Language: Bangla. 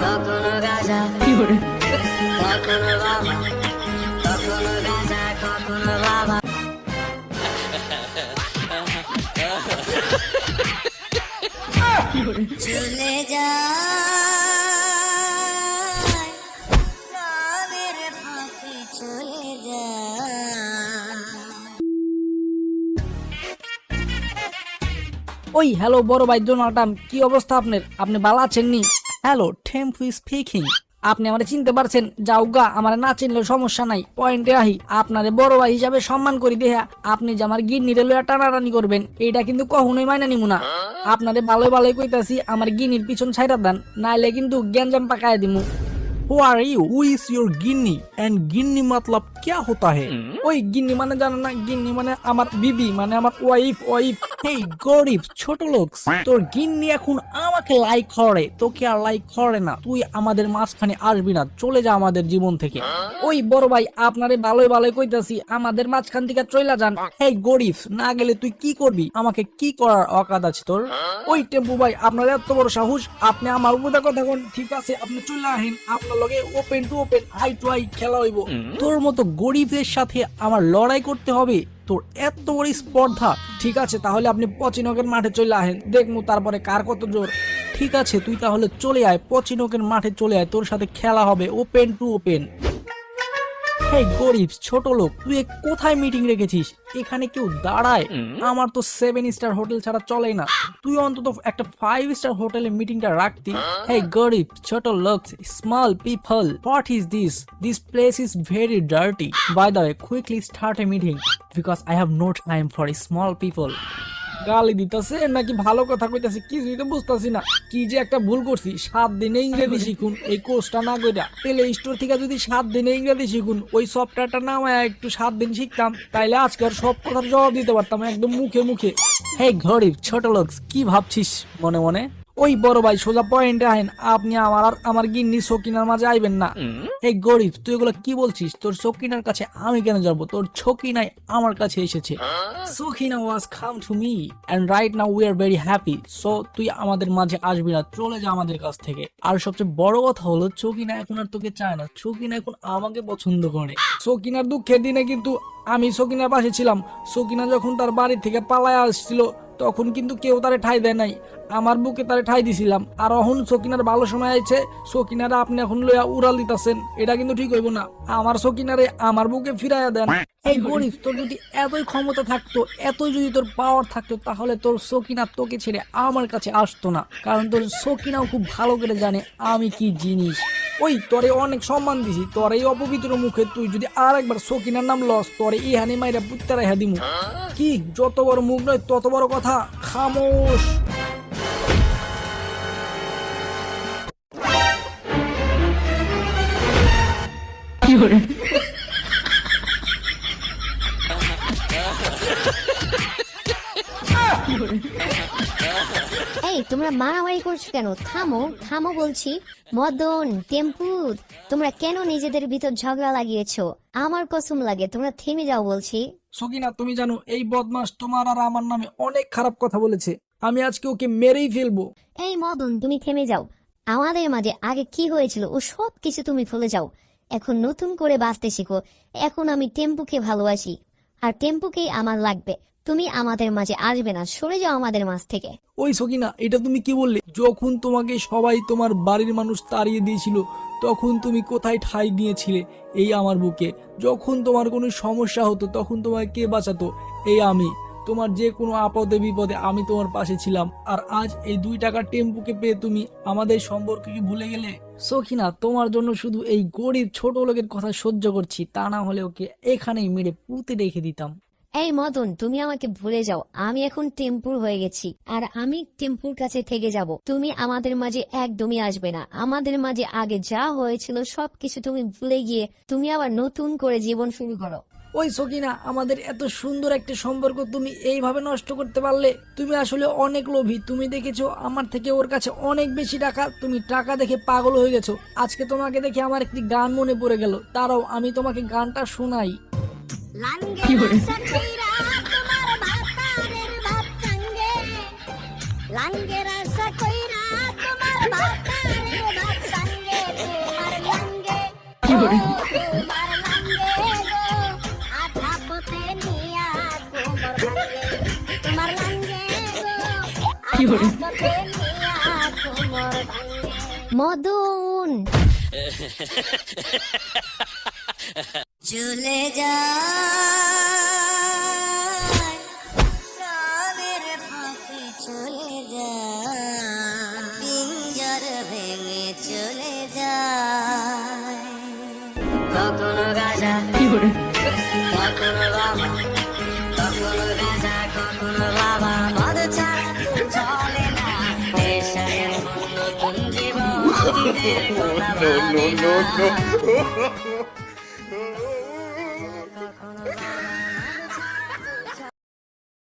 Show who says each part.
Speaker 1: কখনো গাজা কখনো বাবা, কখনো গাজা কখনো বাবা। চলে যায় গানের ফাঁকি, চলে যায়।
Speaker 2: ওই হ্যালো বড় ভাই ডোনাল্ড ট্রাম্প, কি অবস্থা আপনার? আপনি ভালো আছেন নি? হ্যালো টেম্পু স্পিকিং। আপনি আমারে চিনতে পারছেন? যাওগা, আমার না চিনলেও সমস্যা নাই, পয়েন্টে আহি। আপনারে বড় ভাই হিসাবে সম্মান করি দেহা আপনি যে আমার গিন্নিরে লইয়া টানাটানি করবেন, এইটা কিন্তু কখনোই মাইনা নিমু না। আপনারে ভালোই ভালোই কইতাছি, আমার গিন্নির পিছন ছাইরা দেন, নাইলে কিন্তু গ্যাঞ্জাম পাকায় দিমু।
Speaker 3: Who are you? Who is your Ginni? And गिन्नी मतलब क्या होता है?
Speaker 2: ওই গিন্নি মানে জানেন না? গিন্নি মানে আমার বিবি, মানে আমার ওয়াইফ।
Speaker 3: Hey গরিব ছোট লোক, তোর গিন্নি এখন আমাকে লাইক করে, তোকে আর লাইক করে না। তুই আমাদের মাঝখানে আসবি না, চলে যা আমাদের জীবন থেকে।
Speaker 2: ওই বড় ভাই আপনারে ভালোই ভালোই কইতাছি, আমাদের মাঝখান থেকে চইলা যান।
Speaker 3: হেই গরিব, না গেলে তুই কি করবি? আমাকে কি করার অকাত আছে তোর?
Speaker 2: ওই টেম্পু ভাই, আপনার এত বড় সাহস, আপনি আমার উপরে কথা কোন? ঠিক আছে, আপনি চলে আহেন, আপনার লগে open to open, eye to eye খেলা হইব।
Speaker 3: তোর মতো গরিবের সাথে আমার লড়াই করতে হবে? তোর এত বড় স্পর্ধা?
Speaker 2: ঠিক আছে, তাহলে আপনি পচিনকের মাঠে চলে আহেন, দেখমু তারপরে কার কত জোর।
Speaker 3: ঠিক আছে, তুই তাহলে চলে আয়, পচিনকের মাঠে চলে আয়, তোর সাথে খেলা হবে ওপেন টু ওপেন। হেই গরিব ছোট লোক, তুই কোথায় মিটিং রেখেছিস? এখানে কেউ দাঁড়ায়? আমার তো 7 স্টার হোটেল ছাড়া চলেই না, তুই অন্তত একটা 5 স্টার হোটেলে মিটিংটা রাখতি। হেই গরিব ছোট লোক, small people, what is this? This place is very dirty. By the way, quickly start a meeting because I have no time for small people.
Speaker 2: গালি দিতেছে নাকি ভালো কথা কইতাছে কিছুই তো বুঝতাছি না। কি যে একটা ভুল করছি, 7 দিনে ইংরেজি শিখুন এই কোর্সটা না কইরা। প্লে স্টোর থেকে যদি 7 দিনে ইংরেজি শিখুন, ওই সফটওয়্যারটা নামায় একটু 7 দিন শিখতাম, তাইলে আজকে আর সব কথার জবাব দিতে পারতাম একদম মুখে মুখে।
Speaker 3: হেই গরিব ছোট লোক, কি ভাবছিস মনে মনে?
Speaker 2: ওই বড় ভাই সোজা পয়েন্টে আহেন, আপনি আমার আর আমার গিন্নি সকিনার মাঝে আইবেন না।
Speaker 3: এই গরিব, তুই এগুলো কি বলছিস? তোর সকিনার কাছে আমি কেন যাবো? তোর সকিনাই আমার কাছে এসেছে। Sakina was come to me and right now we are very happy. So তুই আমাদের মাঝে আসবি না, চলে যা আমাদের কাছ থেকে। আর সবচেয়ে বড় কথা হলো, সকিনা এখন আর তোকে চায় না, সকিনা এখন আমাকে পছন্দ করে।
Speaker 2: সকিনার দুঃখের দিনে কিন্তু আমি সকিনার পাশে ছিলাম। সকিনা যখন তার বাড়ি থেকে পালায় আসছিল, তখন কিন্তু কেউ তারে ঠাই দেয় নাই, আমার বুকে তারে ঠাই দিছিলাম। আর এখন সকিনার ভালো সময় আইছে, সকিনারে আপনি এখন লইয়া উড়াল দিতাছেন, এটা কিন্তু ঠিক হইব না। আমার সকিনারে আমার বুকে ফিরাইয়া দেন।
Speaker 3: এই গরিব, তোর যদি এতই ক্ষমতা থাকতো, এতই যদি তোর পাওয়ার থাকতো, তাহলে তোর সকিনা তোকে ছেড়ে আমার কাছে আসতো না, কারণ তোর সকিনাও খুব ভালো করে জানে আমি কি জিনিস।
Speaker 2: ওই তোরে অনেক সম্মান দিছি, তোর এই অপবিত্র মুখে তুই যদি আর একবার সকিনার নাম লস, তোরে এই হানি মাইরা পুত্তা রেখা দিমু। কি যত বড় মুখ নয় তত বড় কথা, খামোশ।
Speaker 4: এই তোমরা মারামারি করছো কেন? থামো থামো বলছি। মদন, টেম্পু, তোমরা কেন নিজেদের ভিতর ঝগড়া লাগিয়েছো? আমার কসম লাগে, তোমরা থেমে যাও বলছি।
Speaker 2: সকিনা, তুমি জানো এই বদমাস তোমার আর আমার নামে অনেক খারাপ কথা বলেছে, আমি আজকে ওকে মেরেই ফেলবো।
Speaker 4: এই মদন, তুমি থেমে যাও। আমাদের মাঝে আগে কি হয়েছিল ও সব কিছু তুমি ভুলে যাও, এখন নতুন করে বাঁচতে শিখো। এখন আমি টেম্পুকে ভালোবাসি আর টেম্পুকেই আমার লাগবে। তুমি আমাদের মাঝে আসবে না, সরে যাও আমাদের মাঝ থেকে।
Speaker 2: ওই সকিনা, এটা তুমি কি বললে? যখন তোমাকে সবাই তোমার বাড়ির মানুষ তাড়িয়ে দিয়েছিল, তখন তুমি কোথায় ঠাঁই নিয়েছিলে? এই আমার বুকে। যখন তোমার কোনো সমস্যা হতো, তখন তোমাকে কে বাঁচাতো? এই আমি। তোমার যে কোনো আপদে বিপদে আমি তোমার পাশে ছিলাম। আর আজ এই 2 টাকার টেম্পুকে পেয়ে তুমি আমাদের সম্পর্ক কি ভুলে গেলে?
Speaker 3: সখিনা, তোমার জন্য শুধু এই গরিব ছোট লোকের কথা সহ্য করছি, তা না হলে ওকে এখানেই মেরে পুঁতে রেখে দিতাম।
Speaker 4: এই মদন, তুমি আমাকে ভুলে যাও। আমি এখন টেম্পুর হয়ে গেছি আর আমি টেম্পুর কাছে থেকে যাব। তুমি আমাদের মাঝে একদমই আসবে না। আমাদের মাঝে আগে যা হয়েছিল সবকিছু তুমি ভুলে গিয়ে তুমি আবার নতুন করে জীবন শুরু করো।
Speaker 2: ওই সকিনা, আমাদের এত সুন্দর একটা সম্পর্ক তুমি এইভাবে নষ্ট করতে পারলে? তুমি আসলে অনেক লোভী। তুমি দেখেছো আমার থেকে ওর কাছে অনেক বেশি টাকা, তুমি টাকা দেখে পাগল হয়ে গেছো। আজকে তোমাকে দেখে আমার একটি গান মনে পড়ে গেল, দাঁড়াও আমি তোমাকে গানটা শোনাই।
Speaker 1: লাঙ্গেরা ইচ্ছা কইরা তোমার ভাতারে ভাত সঙ্গে তোমার লঙ্গে তোমার লঙ্গে গো আধা পথে নিয়া তোমার লঙ্গে গো আধা পথে নিয়া তোমার লঙ্গে
Speaker 4: মদন
Speaker 1: চলে যায় প্রাণের ফাঁকে চলে যায় পিঞ্জর ভেঙে চলে যায় কখনো গাজা কখনো বাবা কখনো গাজা কখনো বাবা মদ ছাড়া চলে না দেশে নতুন জীবন দিতে কথা ভাবে না।